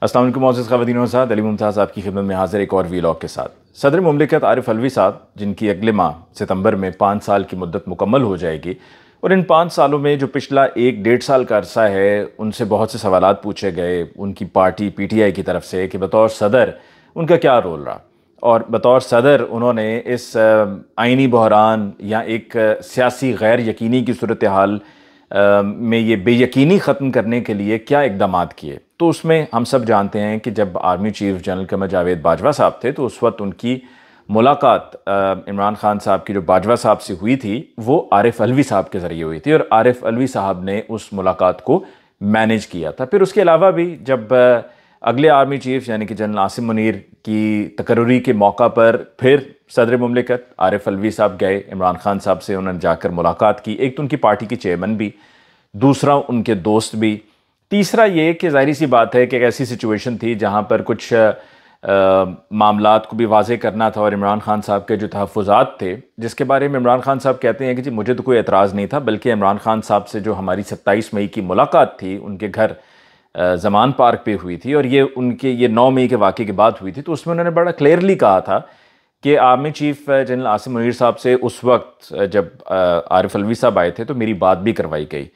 अस्सलाम वालेकुम मोअज़्ज़ज़ ख़वातीन व हज़रात, अली मुमताज़ आपकी खिदमत में हाज़िर एक और वीलॉग के साथ। सदर मुमलिकत आरिफ अलवी साहब, जिनकी अगले माह सितंबर में 5 साल की मुद्दत मुकम्मल हो जाएगी, और इन 5 सालों में जो पिछला 1-1.5 साल का अरसा है, उनसे बहुत से सवालात पूछे गए उनकी पार्टी PTI की तरफ से कि बतौर सदर उनका क्या रोल रहा, और बतौर सदर उन्होंने इस आइनी बहरान या एक सियासी गैर यकीनी की सूरत हाल में ये बेयकीनी ख़त्म करने के लिए क्या इक़दामात किए। तो उसमें हम सब जानते हैं कि जब आर्मी चीफ जनरल क़मर जावेद बाजवा साहब थे, तो उस वक्त उनकी मुलाकात इमरान खान साहब की जो बाजवा साहब से हुई थी, वो आरिफ अलवी साहब के ज़रिए हुई थी, और आरिफ अलवी साहब ने उस मुलाकात को मैनेज किया था। फिर उसके अलावा भी जब अगले आर्मी चीफ यानी कि जनरल आसिम मुनीर की तकर्री के मौका पर फिर सदर मुमलिकत आरिफ अलवी साहब गए इमरान खान साहब से, उन्होंने जाकर मुलाकात की। एक तो उनकी पार्टी के चेयरमैन भी, दूसरा उनके दोस्त भी, तीसरा ये कि ज़ाहिर सी बात है कि एक ऐसी सिचुएशन थी जहाँ पर कुछ मामलात को भी वाज़े करना था, और इमरान खान साहब के जो तहफ़्फ़ुज़ात थे, जिसके बारे में इमरान खान साहब कहते हैं कि जी मुझे तो कोई एतराज़ नहीं था, बल्कि इमरान खान साहब से जो हमारी 27 मई की मुलाकात थी उनके घर ज़मान पार्क पे हुई थी, और ये 9 मई के वाक़े की बात हुई थी, तो उसमें उन्होंने बड़ा क्लियरली कहा था कि army chief general Asim Munir साहब से उस वक्त जब आरिफ अलवी साहब आए थे तो मेरी बात भी करवाई गई,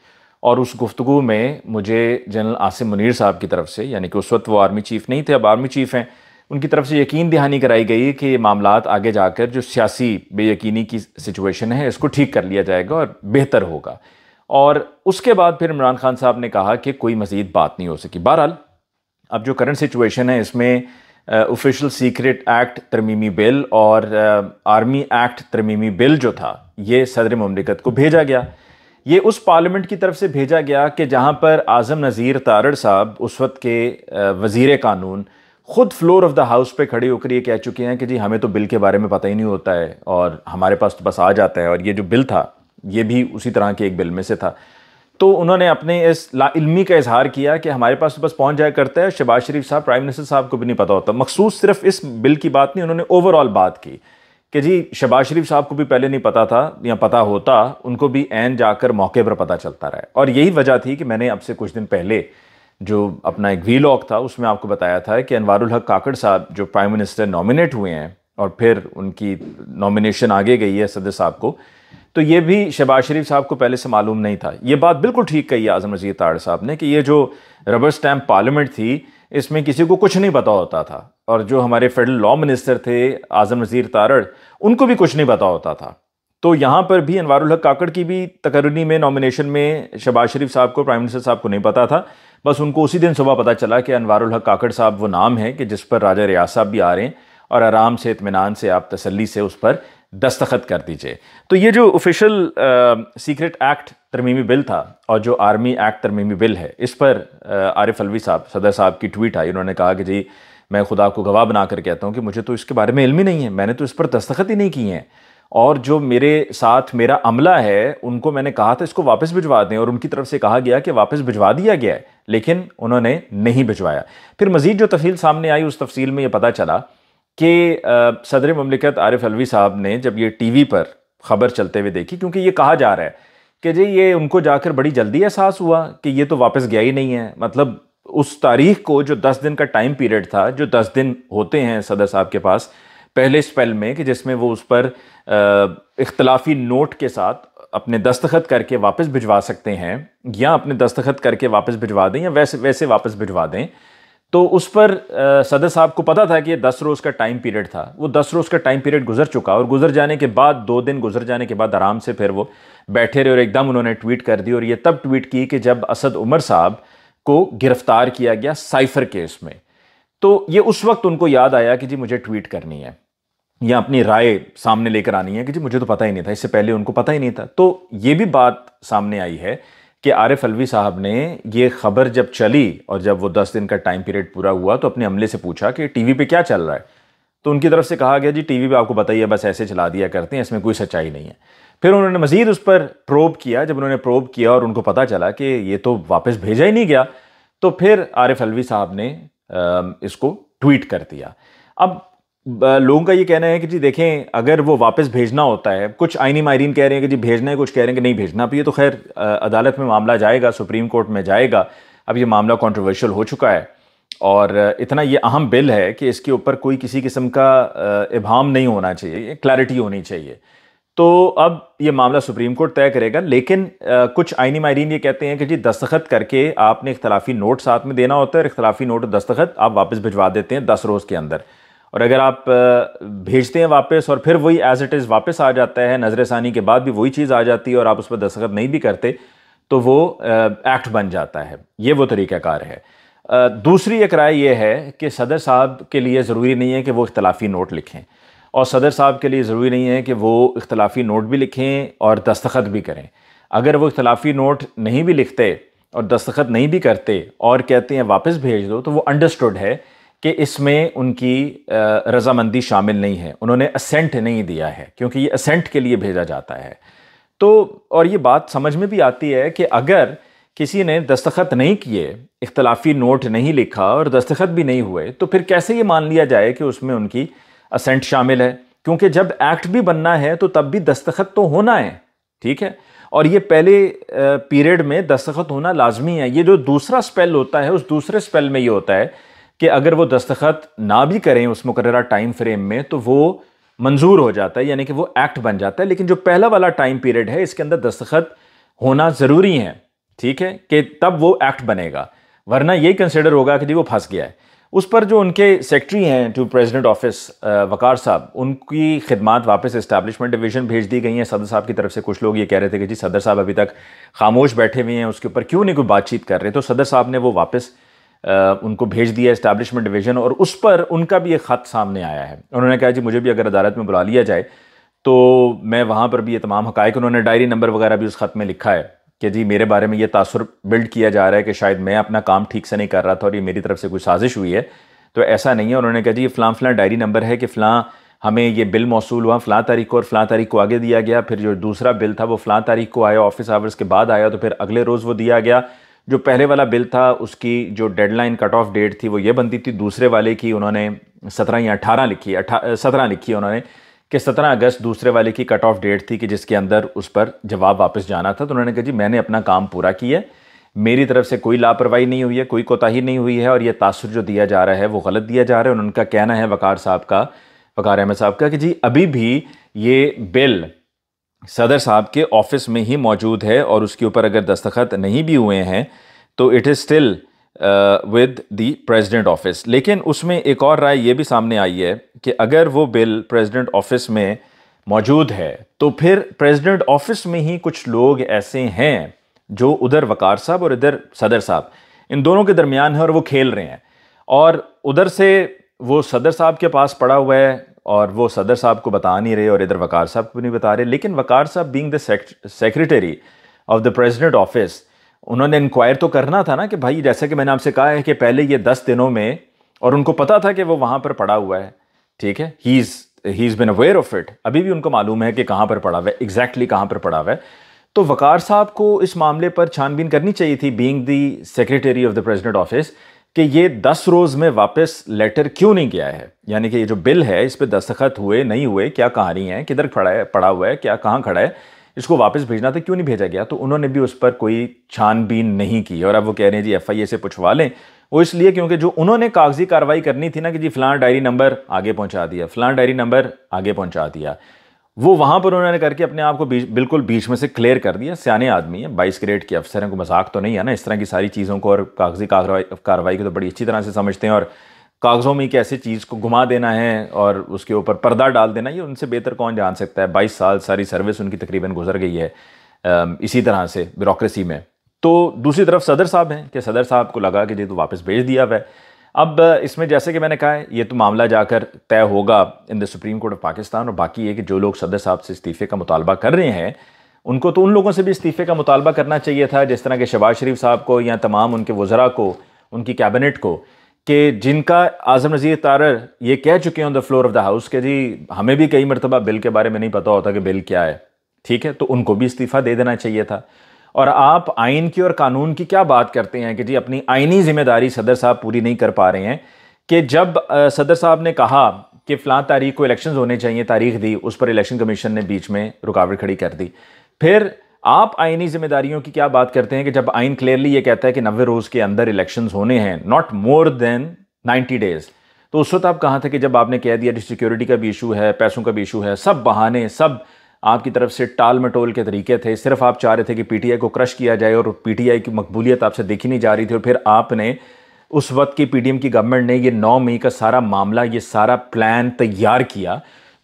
और उस गुफ्तगू में मुझे जनरल आसिम मुनीर साहब की तरफ से, यानी कि उस वक्त वो आर्मी चीफ नहीं थे, अब आर्मी चीफ हैं, उनकी तरफ से यकीन दहानी कराई गई कि मामलात आगे जाकर जो सियासी बेयकीनी की सिचुएशन है इसको ठीक कर लिया जाएगा और बेहतर होगा। और उसके बाद फिर इमरान खान साहब ने कहा कि कोई मज़ीद बात नहीं हो सकी। बहरहाल अब जो करंट सिचुएशन है, इसमें ऑफिशियल सीक्रेट एक्ट तरमीमी बिल और आर्मी एक्ट तरमीमी बिल जो था, ये सदर मुमलिकत को भेजा गया। ये उस पार्लियामेंट की तरफ से भेजा गया कि जहाँ पर आज़म नज़ीर तारड़ साहब उस वक्त के वज़ीर कानून ख़ुद फ्लोर ऑफ द हाउस पे खड़े होकर ये कह चुके हैं कि जी हमें तो बिल के बारे में पता ही नहीं होता है, और हमारे पास तो बस आ जाता है, और ये जो बिल था ये भी उसी तरह के एक बिल में से था। तो उन्होंने अपने इस लाइल्मी का इजहार किया कि हमारे पास तो बस पहुंच जाया करता है, शहबाज शरीफ साहब प्राइम मिनिस्टर साहब को भी नहीं पता होता। मखसूस सिर्फ इस बिल की बात नहीं, उन्होंने ओवरऑल बात की कि जी शहबाज शरीफ साहब को भी पहले नहीं पता था, या पता होता उनको भी ऐन जाकर मौके पर पता चलता रहा। और यही वजह थी कि मैंने अब से कुछ दिन पहले जो अपना एक वीलॉग था उसमें आपको बताया था कि अनवारुल हक काकड़ साहब जो प्राइम मिनिस्टर नॉमिनेट हुए हैं, और फिर उनकी नॉमिनेशन आगे गई है सदर साहब को, तो ये भी शहबाज शरीफ साहब को पहले से मालूम नहीं था। ये बात बिल्कुल ठीक कही आज़म नज़ीर तारड़ साहब ने कि ये जो रबर स्टैम्प पार्लियामेंट थी, इसमें किसी को कुछ नहीं पता होता था, और जो हमारे फेडरल लॉ मिनिस्टर थे आज़म नज़ीर तारड़, उनको भी कुछ नहीं पता होता था। तो यहाँ पर भी अनवारुल हक काकड़ की भी तकर्री में नॉमिनेशन में शहबाज शरीफ साहब को, प्राइम मिनिस्टर साहब को नहीं पता था। बस उनको उसी दिन सुबह पता चला कि अनवारुल हक काकड़ साहब वो नाम है कि जिस पर राजा रियाज साहब भी आ रहे हैं, और आराम से इत्मीनान से आप तसल्ली से उस पर दस्तखत कर दीजिए। तो ये जो ऑफिशियल सीक्रेट एक्ट तरमीमी बिल था और जो आर्मी एक्ट तरमीमी बिल है, इस पर आरिफ अलवी साहब, सदर साहब की ट्वीट आई। उन्होंने कहा कि जी मैं खुदा को गवाह बनाकर कहता हूँ कि मुझे तो इसके बारे में इल्म ही नहीं है, मैंने तो इस पर दस्तखत ही नहीं किए हैं, और जो मेरे साथ मेरा अमला है उनको मैंने कहा था इसको वापस भिजवा दें, और उनकी तरफ से कहा गया कि वापस भिजवा दिया गया है, लेकिन उन्होंने नहीं भिजवाया। फिर मज़ीद जो तफसील सामने आई, उस तफसील में ये पता चला कि सदर मुमलिकत आरिफ अलवी साहब ने जब ये टीवी पर ख़बर चलते हुए देखी, क्योंकि ये कहा जा रहा है कि जी ये उनको जाकर बड़ी जल्दी एहसास हुआ कि ये तो वापस गया ही नहीं है। मतलब उस तारीख को, जो 10 दिन का टाइम पीरियड था, जो 10 दिन होते हैं सदर साहब के पास पहले स्पेल में, कि जिसमें वो उस पर इख्तलाफी नोट के साथ अपने दस्तखत करके वापस भिजवा सकते हैं, या अपने दस्तखत करके वापस भिजवा दें, या वैसे वापस भिजवा दें। तो उस पर सदर साहब को पता था कि ये 10 रोज़ का टाइम पीरियड था। वो 10 रोज़ का टाइम पीरियड गुजर चुका, और गुजर जाने के बाद 2 दिन गुजर जाने के बाद आराम से फिर वो बैठे रहे, और एकदम उन्होंने ट्वीट कर दी। और ये तब ट्वीट की कि जब असद उमर साहब को गिरफ्तार किया गया साइफर केस में, तो ये उस वक्त उनको याद आया कि जी मुझे ट्वीट करनी है, या अपनी राय सामने लेकर आनी है कि जी मुझे तो पता ही नहीं था, इससे पहले उनको पता ही नहीं था। तो ये भी बात सामने आई है कि आरिफ अलवी साहब ने ये खबर जब चली, और जब वो 10 दिन का टाइम पीरियड पूरा हुआ, तो अपने अमले से पूछा कि टीवी पे क्या चल रहा है। तो उनकी तरफ से कहा गया जी टीवी पे आपको पता ही है, बस ऐसे चला दिया करते हैं, इसमें कोई सच्चाई नहीं है। फिर उन्होंने मज़ीद उस पर प्रोब किया। जब उन्होंने प्रोब किया और उनको पता चला कि ये तो वापस भेजा ही नहीं गया, तो फिर आरिफ अलवी साहब ने इसको ट्वीट कर दिया। अब लोगों का ये कहना है कि जी देखें, अगर वो वापस भेजना होता है, कुछ आईनी माहिरीन कह रहे हैं कि जी भेजना है, कुछ कह रहे हैं कि नहीं भेजना। अब ये तो खैर अदालत में मामला जाएगा, सुप्रीम कोर्ट में जाएगा। अब ये मामला कंट्रोवर्शियल हो चुका है, और इतना ये अहम बिल है कि इसके ऊपर कोई किसी किस्म का इबहम नहीं होना चाहिए, क्लैरिटी होनी चाहिए। तो अब ये मामला सुप्रीम कोर्ट तय करेगा, लेकिन कुछ आईनी माहिरीन ये कहते हैं कि जी दस्तखत करके आपने इख्तलाफी नोट साथ में देना होता है, और इख्तलाफी नोट और दस्तखत आप वापस भिजवा देते हैं 10 रोज़ के अंदर। और अगर आप भेजते हैं वापस और फिर वही एज इट इज़ वापस आ जाता है, नजरसानी के बाद भी वही चीज़ आ जाती है और आप उस पर दस्तखत नहीं भी करते, तो वो एक्ट बन जाता है। ये वो तरीक़ाकार है। दूसरी एक राय ये है कि सदर साहब के लिए ज़रूरी नहीं है कि वो इख्तलाफी नोट लिखें, और सदर साहब के लिए ज़रूरी नहीं है कि वो इख्तलाफी नोट भी लिखें और दस्तखत भी करें। अगर वो इख्तलाफी नोट नहीं भी लिखते और दस्तखत नहीं भी करते और कहते हैं वापस भेज दो, तो वो अंडरस्टूड है कि इसमें उनकी रजामंदी शामिल नहीं है, उन्होंने असेंट नहीं दिया है, क्योंकि ये असेंट के लिए भेजा जाता है। तो और ये बात समझ में भी आती है कि अगर किसी ने दस्तखत नहीं किए, इख्तलाफी नोट नहीं लिखा और दस्तखत भी नहीं हुए, तो फिर कैसे ये मान लिया जाए कि उसमें उनकी असेंट शामिल है? क्योंकि जब एक्ट भी बनना है तो तब भी दस्तखत तो होना है, ठीक है। और ये पहले पीरियड में दस्तखत होना लाजमी है। ये जो दूसरा स्पेल होता है, उस दूसरे स्पेल में ये होता है कि अगर वो दस्तखत ना भी करें उस मुकर्ररा टाइम फ्रेम में, तो वो मंजूर हो जाता है, यानी कि वो एक्ट बन जाता है। लेकिन जो पहला वाला टाइम पीरियड है, इसके अंदर दस्तखत होना ज़रूरी है, ठीक है, कि तब वो एक्ट बनेगा, वरना यही कंसिडर होगा कि जी वो फंस गया है। उस पर जो उनके सेक्रेटरी हैं टू प्रेसिडेंट ऑफिस वकार साहब, उनकी खिदमात वापस इस्टेब्लिशमेंट डिवीज़न भेज दी गई हैं सदर साहब की तरफ से। कुछ लोग ये कह रहे थे कि जी सदर साहब अभी तक खामोश बैठे हुए हैं, उसके ऊपर क्यों नहीं कोई बातचीत कर रहे। तो सदर साहब ने वो वापस उनको भेज दिया इस्टेब्लिशमेंट डिवीज़न, और उस पर उनका भी एक ख़त सामने आया है। उन्होंने कहा जी मुझे भी अगर अदालत में बुला लिया जाए तो मैं वहाँ पर भी ये तमाम हक़ाइक़, उन्होंने डायरी नंबर वगैरह भी उस ख़त में लिखा है कि जी मेरे बारे में ये तासुर बिल्ड किया जा रहा है कि शायद मैं अपना काम ठीक से नहीं कर रहा था और ये मेरी तरफ से कोई साजिश हुई है। तो ऐसा नहीं है। उन्होंने कहा जी ये फ़लाँ डायरी नंबर है कि फ़लाँ हमें ये बिल मौसूल हुआ फ़लाँ तारीख को और फ़लाँ तारीख को आगे दिया गया, फिर जो दूसरा बिल था वो फ़लाँ तारीख को आया, ऑफिस आवर्स के बाद आया, तो फिर अगले रोज़ वो दिया गया। जो पहले वाला बिल था उसकी जो डेडलाइन कट ऑफ डेट थी वो ये बनती थी, दूसरे वाले की उन्होंने 17 या 18 लिखी, 17 लिखी उन्होंने कि 17 अगस्त दूसरे वाले की कट ऑफ डेट थी कि जिसके अंदर उस पर जवाब वापस जाना था। तो उन्होंने कहा जी मैंने अपना काम पूरा किया, मेरी तरफ से कोई लापरवाही नहीं हुई है, कोई कोताही नहीं हुई है, और ये तासुर जो दिया जा रहा है वो गलत दिया जा रहा है। उनका कहना है वकार अहमद साहब का कि जी अभी भी ये बिल सदर साहब के ऑफिस में ही मौजूद है, और उसके ऊपर अगर दस्तखत नहीं भी हुए हैं तो it is still with the president office. लेकिन उसमें एक और राय ये भी सामने आई है कि अगर वो बिल प्रेसिडेंट ऑफिस में मौजूद है तो फिर प्रेसिडेंट ऑफिस में ही कुछ लोग ऐसे हैं जो उधर वकार साहब और इधर सदर साहब, इन दोनों के दरमियान है और वो खेल रहे हैं, और उधर से वो सदर साहब के पास पड़ा हुआ है और वो सदर साहब को बता नहीं रहे और इधर वकार साहब को नहीं बता रहे। लेकिन वकार साहब being the secretary of the president office, उन्होंने इंक्वायर तो करना था ना कि भाई जैसे कि मैंने आपसे कहा है कि पहले ये 10 दिनों में, और उनको पता था कि वो वहाँ पर पड़ा हुआ है, ठीक है, he is been aware of it, अभी भी उनको मालूम है कि कहाँ पर पड़ा हुआ है, एग्जैक्टली कहाँ पर पड़ा हुआ है। तो वकार साहब को इस मामले पर छानबीन करनी चाहिए थी, being the secretary of the president office, कि ये 10 रोज़ में वापस लेटर क्यों नहीं गया है, यानी कि ये जो बिल है इस पर दस्तखत हुए नहीं हुए, क्या कहानी है, किधर पड़ा हुआ है, क्या कहाँ खड़ा है, इसको वापस भेजना था, क्यों नहीं भेजा गया। तो उन्होंने भी उस पर कोई छानबीन नहीं की, और अब वो कह रहे हैं जी FIA से पूछवा लें। वो इसलिए क्योंकि जो उन्होंने कागजी कार्रवाई करनी थी ना कि जी फ़लाँ डायरी नंबर आगे पहुंचा दिया, फ़लाँ डायरी नंबर आगे पहुंचा दिया, वो वहाँ पर उन्होंने करके अपने आप को बिल्कुल बीच में से क्लियर कर दिया। सियाने आदमी है, 22 ग्रेड के अफसर हैं, को मजाक तो नहीं है ना, इस तरह की सारी चीज़ों को और कागजी कार्रवाई को तो बड़ी अच्छी तरह से समझते हैं, और कागज़ों में एक ऐसी चीज़ को घुमा देना है और उसके ऊपर पर्दा डाल देना, ये उनसे बेहतर कौन जान सकता है। 22 साल सारी सर्विस उनकी तकरीबन गुजर गई है इसी तरह से ब्यूरोक्रेसी में। तो दूसरी तरफ सदर साहब हैं कि सदर साहब को लगा कि जी तो वापस भेज दिया हुआ है। अब इसमें जैसे कि मैंने कहा है, ये तो मामला जाकर तय होगा in the supreme court of Pakistan, और बाकी ये कि जो लोग सदर साहब से इस्तीफ़े का मुतालबा कर रहे हैं उनको तो उन लोगों से भी इस्तीफ़े का मुतालबा करना चाहिए था, जिस तरह के शहबाज शरीफ साहब को या तमाम उनके वज़रा को, उनकी कैबिनेट को, कि जिनका आज़म नज़ीर तारर ये कह चुके हैं on the floor of the house कि जी हमें भी कई मरतबा बिल के बारे में नहीं पता होता कि बिल क्या है, ठीक है, तो उनको भी इस्तीफ़ा दे देना चाहिए था। और आप आइन की और कानून की क्या बात करते हैं कि जी अपनी आइनी जिम्मेदारी सदर साहब पूरी नहीं कर पा रहे हैं, कि जब सदर साहब ने कहा कि फ़लाँ तारीख को इलेक्शंस होने चाहिए, तारीख दी, उस पर इलेक्शन कमीशन ने बीच में रुकावट खड़ी कर दी। फिर आप आईनी जिम्मेदारियों की क्या बात करते हैं कि जब आइन क्लियरली ये कहता है कि 90 रोज के अंदर इलेक्शंस होने हैं, नॉट मोर देन 90 डेज, तो उस वक्त आप कहाँ थे कि जब आपने कह दिया सिक्योरिटी का भी इशू है, पैसों का भी इशू है, सब बहाने, सब आपकी तरफ से टाल मटोल के तरीके थे, सिर्फ आप चाह रहे थे कि पीटीआई को क्रश किया जाए और पीटीआई की मकबूलियत आपसे देखी नहीं जा रही थी। और फिर आपने उस वक्त की पीडीएम की गवर्नमेंट ने ये 9 मई का सारा मामला, ये सारा प्लान तैयार किया,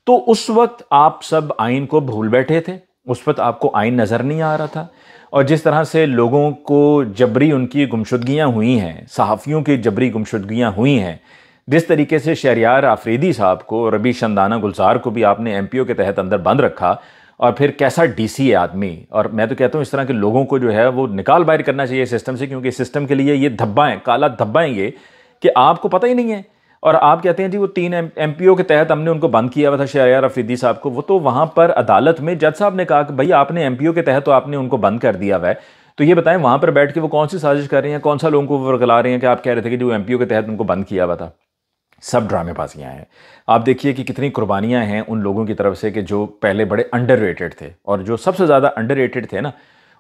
तो उस वक्त आप सब आइन को भूल बैठे थे, उस वक्त आपको आइन नज़र नहीं आ रहा था। और जिस तरह से लोगों को जबरी उनकी गुमशुदगियाँ हुई हैं, सहाफ़ियों की जबरी गुमशुदगियाँ हुई हैं, जिस तरीके से शहरियार आफरीदी साहब को, रबी शंदाना गुलजार को भी आपने एमपीओ के तहत अंदर बंद रखा, और फिर कैसा डीसी है आदमी। और मैं तो कहता हूँ इस तरह के लोगों को जो है वो निकाल बाहर करना चाहिए सिस्टम से, क्योंकि सिस्टम के लिए ये धब्बा है, काला धब्बा है ये, कि आपको पता ही नहीं है। और आप कहते हैं जी वो 3 एमपीओ के तहत हमने उनको बंद किया हुआ था, शहरियार अफरीदी साहब को। वो तो वहाँ पर अदालत में जज साहब ने कहा कि भाई आपने एमपीओ के तहत तो आपने उनको बंद कर दिया हुआ है, तो ये बताएं वहाँ पर बैठ के वो कौन सी साजिश कर रहे हैं, कौन सा लोगों को वर्गला रहे हैं कि आप कह रहे थे कि जो एमपीओ के तहत उनको बंद किया हुआ था। सब ड्रामेबाजियाँ हैं। आप देखिए कि कितनी कुर्बानियाँ हैं उन लोगों की तरफ से कि जो पहले बड़े अंडररेटेड थे, और जो सबसे ज़्यादा अंडररेटेड थे ना,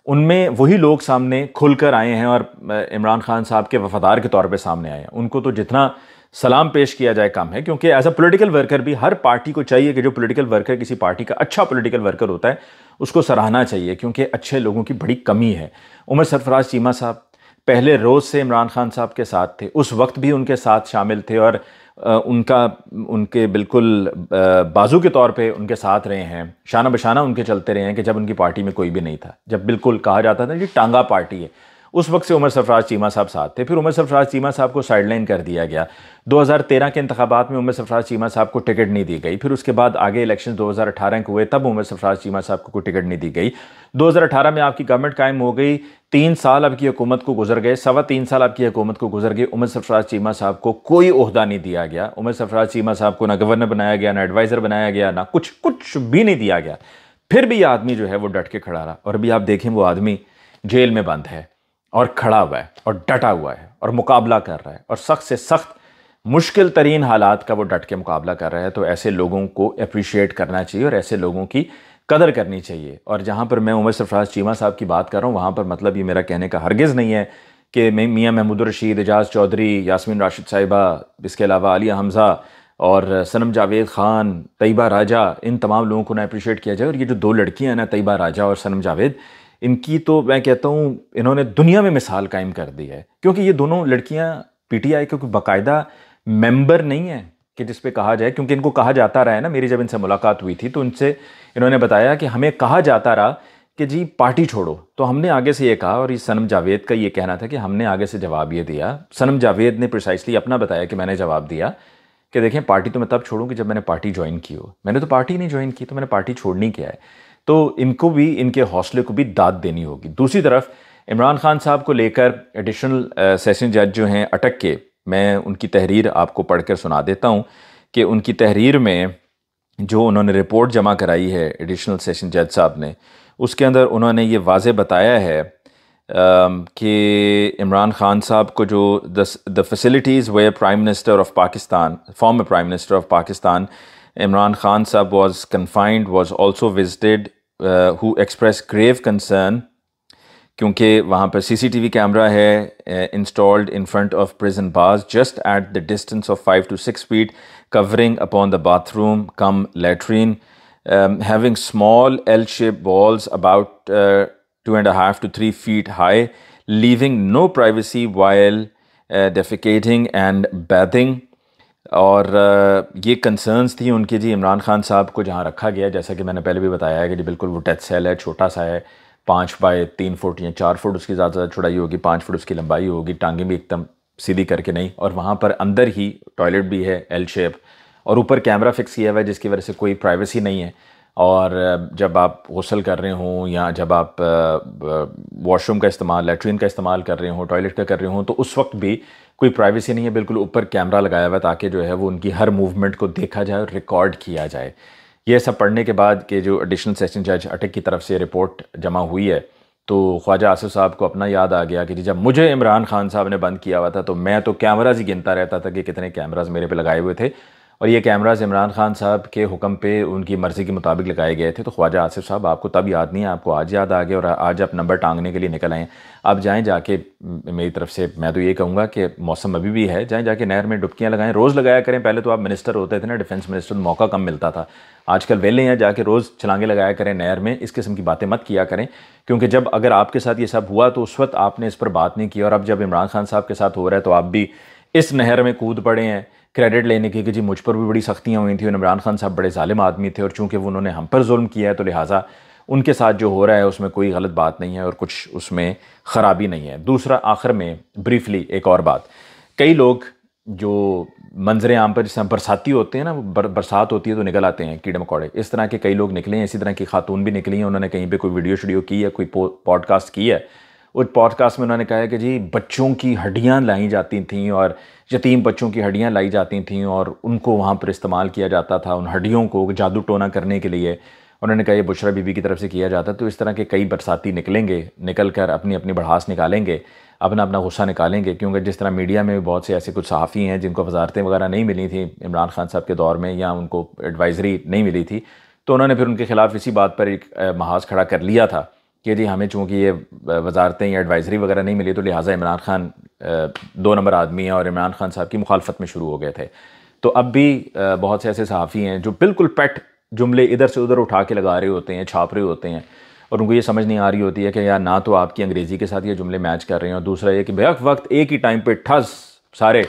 उनमें वही लोग सामने खुलकर आए हैं और इमरान खान साहब के वफादार के तौर पे सामने आए हैं। उनको तो जितना सलाम पेश किया जाए कम है, क्योंकि एज अ पॉलिटिकल वर्कर भी हर पार्टी को चाहिए कि जो पॉलिटिकल वर्कर किसी पार्टी का अच्छा पॉलिटिकल वर्कर होता है उसको सराहना चाहिए, क्योंकि अच्छे लोगों की बड़ी कमी है। उमर सरफराज चीमा साहब पहले रोज़ से इमरान खान साहब के साथ थे, उस वक्त भी उनके साथ शामिल थे, और उनके बिल्कुल बाजू के तौर पे उनके साथ रहे हैं, शाना बशाना उनके चलते रहे हैं कि जब उनकी पार्टी में कोई भी नहीं था, जब बिल्कुल कहा जाता था कि टांगा पार्टी है, उस वक्त से उमर सरफराज चीमा साहब साथ थे। फिर उमर सरफराज चीमा साहब को साइडलाइन कर दिया गया। 2013 के इंतखाबात में उमर सरफराज चीमा साहब को टिकट नहीं दी गई। फिर उसके बाद आगे इलेक्शन 2018 के हुए, तब उमर सरफराज चीमा साहब को कोई टिकट नहीं दी गई। 2018 में आपकी गवर्नमेंट कायम हो गई, 3 साल आपकी हुकूमत को गुजर गए, 3.25 साल आपकी हुकूमत को गुजर गए, उमर सरफराज चीमा साहब को कोई ओहदा नहीं दिया गया। उमर सरफराज चीमा साहब को ना गवर्नर बनाया गया, ना एडवाइज़र बनाया गया, ना कुछ भी नहीं दिया गया। फिर भी ये आदमी जो है वो डट के खड़ा रहा, और अभी आप देखें वो आदमी जेल में बंद है और खड़ा हुआ है और डटा हुआ है और मुकाबला कर रहा है, और सख्त से सख्त मुश्किल तरीन हालात का वो डट के मुकाबला कर रहा है। तो ऐसे लोगों को अप्रिशिएट करना चाहिए और ऐसे लोगों की कदर करनी चाहिए। और जहाँ पर मैं उमर सरफराज चीमा साहब की बात कर रहा हूँ, वहाँ पर मतलब ये मेरा कहने का हरगिज़ नहीं है कि मैं मियाँ महमूद रशीद, एजाज चौधरी, यास्मीन राशिद साहिबा, इसके अलावा आलिया हमज़ा और सनम जावेद ख़ान, तैयबा राजा, इन तमाम लोगों को ना अप्रिशिएट किया जाए। और ये जो 2 लड़कियाँ हैं ना, तैयबा राजा और सनम जावेद, इनकी तो मैं कहता हूँ इन्होंने दुनिया में मिसाल कायम कर दी है, क्योंकि ये दोनों लड़कियाँ पीटीआई के कोई बाकायदा मेंबर नहीं है कि जिस पे कहा जाए, क्योंकि इनको कहा जाता रहा है ना, मेरी जब इनसे मुलाकात हुई थी तो उनसे इन्होंने बताया कि हमें कहा जाता रहा कि जी पार्टी छोड़ो, तो हमने आगे से ये कहा, और ये सनम जावेद का ये कहना था कि हमने आगे से जवाब ये दिया, सनम जावेद ने प्रिसाइसली अपना बताया कि मैंने जवाब दिया कि देखें पार्टी तो मैं तब छोड़ूँ जब मैंने पार्टी ज्वाइन की हो, मैंने तो पार्टी नहीं ज्वाइन की, तो मैंने पार्टी छोड़नी क्या है। तो इनको भी, इनके हौसले को भी दाद देनी होगी। दूसरी तरफ इमरान खान साहब को लेकर एडिशनल सेशन जज जो हैं अटक के, मैं उनकी तहरीर आपको पढ़कर सुना देता हूं कि उनकी तहरीर में जो उन्होंने रिपोर्ट जमा कराई है एडिशनल सेशन जज साहब ने, उसके अंदर उन्होंने ये वाज़े बताया है कि इमरान खान साहब को जो the facilities were prime minister of Pakistan, former prime minister of Pakistan Imran Khan Sahab was confined, was also visited, who expressed grave concern क्योंकि वहाँ पर CCTV कैमरा है installed in front of prison bars just at the distance of 5 to 6 feet covering upon the bathroom cum latrine, having small L-shaped walls about 2.5 to 3 feet high, leaving no privacy while defecating and bathing। और ये concerns थी उनकी जी इमरान खान साहब को जहाँ रखा गया, जैसा कि मैंने पहले भी बताया है कि जी बिल्कुल वो डेथ सेल है, छोटा सा है, 5 बाय 3 फुट या 4 फुट उसकी ज़्यादा चौड़ाई होगी, 5 फुट उसकी लंबाई होगी, टांगें भी एकदम सीधी करके नहीं, और वहाँ पर अंदर ही टॉयलेट भी है एल शेप, और ऊपर कैमरा फिक्स किया हुआ है जिसकी वजह से कोई प्राइवेसी नहीं है। और जब आप गुस्ल कर रहे हों या जब आप वॉशरूम का इस्तेमाल, लैट्रीन का इस्तेमाल कर रहे हों, टॉयलेट का कर रहे हों, तो उस वक्त भी कोई प्राइवेसी नहीं है, बिल्कुल ऊपर कैमरा लगाया हुआ है ताकि जो है वो उनकी हर मूवमेंट को देखा जाए और रिकॉर्ड किया जाए। ये सब पढ़ने के बाद कि जो एडिशनल सेशन जज अटक की तरफ से रिपोर्ट जमा हुई है, तो ख्वाजा आसिफ साहब को अपना याद आ गया कि जब मुझे इमरान खान साहब ने बंद किया हुआ था तो मैं तो कैमराज ही गिनता रहता था कि कितने कैमराज मेरे पे लगाए हुए थे, और ये कैमराज इमरान खान साहब के हुक्म पे उनकी मर्ज़ी के मुताबिक लगाए गए थे। तो ख्वाजा आसिफ साहब, आपको तब याद नहीं है, आपको आज याद आ गया और आज आप नंबर टांगने के लिए निकल आए। आप जाएँ जाके, मेरी तरफ से मैं तो ये कहूँगा कि मौसम अभी भी है, जाएँ जाके नहर में डुबकियाँ लगाएं, रोज़ लगाया करें। पहले तो आप मिनिस्टर होते थे ना, डिफेंस मिनिस्टर, मौका कम मिलता था। आजकल वेले हैं, जाके रोज़ छलांगे लगाया करें नहर में। इस किस्म की बातें मत किया करें, क्योंकि जब अगर आपके साथ ये सब हुआ तो उस वक्त आपने इस पर बात नहीं की, और अब जब इमरान खान साहब के साथ हो रहा है तो आप भी इस नहर में कूद पड़े हैं क्रेडिट लेने की कि जी मुझ पर भी बड़ी सख्तियाँ हुई थी और इमरान खान साहब बड़े जालिम आदमी थे, और चूँकि वो उन्होंने हम पर जुल्म किया है तो लिहाजा उनके साथ जो हो रहा है उसमें कोई गलत बात नहीं है और कुछ उसमें ख़राबी नहीं है। दूसरा, आखिर में ब्रीफली एक और बात, कई लोग जो मंजर आम पर जिस बरसाती होते हैं ना, बरसात होती है तो निकल आते हैं कीड़े मकोड़े, इस तरह के कई लोग निकले हैं। इसी तरह की खातून भी निकली हैं, उन्होंने कहीं पे कोई वीडियो शीडियो की है, कोई पॉडकास्ट की है। उस पॉडकास्ट में उन्होंने कहा है कि जी बच्चों की हड्डियां लाई जाती थीं और यतीम बच्चों की हड्डियां लाई जाती थीं और उनको वहाँ पर इस्तेमाल किया जाता था उन हड्डियों को जादू टोना करने के लिए। उन्होंने कहा ये बुशरा बीबी की तरफ से किया जाता। तो इस तरह के कई बरसाती निकलेंगे, निकल कर अपनी अपनी भड़ास निकालेंगे, अपना अपना गुस्सा निकालेंगे, क्योंकि जिस तरह मीडिया में बहुत से ऐसे कुछ सहाफ़ी हैं जिनको वजारतें वगैरह नहीं मिली थी इमरान खान साहब के दौर में, या उनको एडवाइज़री नहीं मिली थी, तो उन्होंने फिर उनके खिलाफ इसी बात पर एक महाज खड़ा कर लिया था कि जी हमें चूँकि ये वजारतें या एडवाइज़री वगैरह नहीं मिली तो लिहाजा इमरान खान 2 नंबर आदमी है, और इमरान खान साहब की मुखालफत में शुरू हो गए थे। तो अब भी बहुत से ऐसे सहाफ़ी हैं जो बिल्कुल पेट जुमले इधर से उधर उठा के लगा रहे होते हैं, छाप रहे होते हैं, और उनको ये समझ नहीं आ रही होती है कि यार ना तो आपकी अंग्रेज़ी के साथ ये जुमले मैच कर रहे हैं, और दूसरा ये कि बेवक्त वक्त एक ही टाइम पे ठस सारे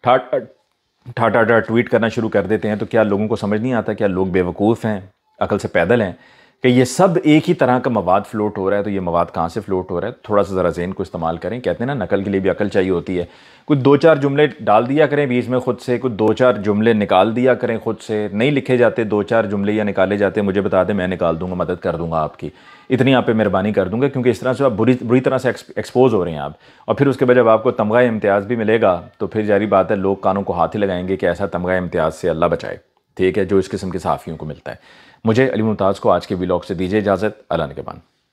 ठाटा ट्वीट करना शुरू कर देते हैं। तो क्या लोगों को समझ नहीं आता, क्या लोग बेवकूफ़ हैं, अकल से पैदल हैं, कि ये सब एक ही तरह का मवाद फ्लोट हो रहा है। तो ये मवाद कहाँ से फ्लोट हो रहा है, थोड़ा सा ज़रा ज़हन को इस्तेमाल करें। कहते हैं ना, नकल के लिए भी अकल चाहिए होती है। कुछ 2-4 जुमले डाल दिया करें बीच में खुद से, कुछ 2-4 जुमले निकाल दिया करें खुद से। नहीं लिखे जाते 2-4 जुमले या निकाले जाते, मुझे बता दें, मैं निकाल दूंगा, मदद कर दूंगा आपकी, इतनी आप पे मेहरबानी कर दूंगा, क्योंकि इस तरह से आप बुरी तरह से एक्सपोज हो रहे हैं आप। और फिर उसके बाद जब आपको तमगा इम्तियाज़ भी मिलेगा तो फिर जारी बात है लोग कानों को हाथ ही लगाएंगे कि ऐसा तमगा इम्तियाज़ से अल्लाह बचाए, ठीक है, जो इस किस्म के सहाफ़ियों को मिलता है। मुझे अली मुमताज़ को आज के व्लॉग से दीजिए इजाज़त। अल्लाह निगहबान।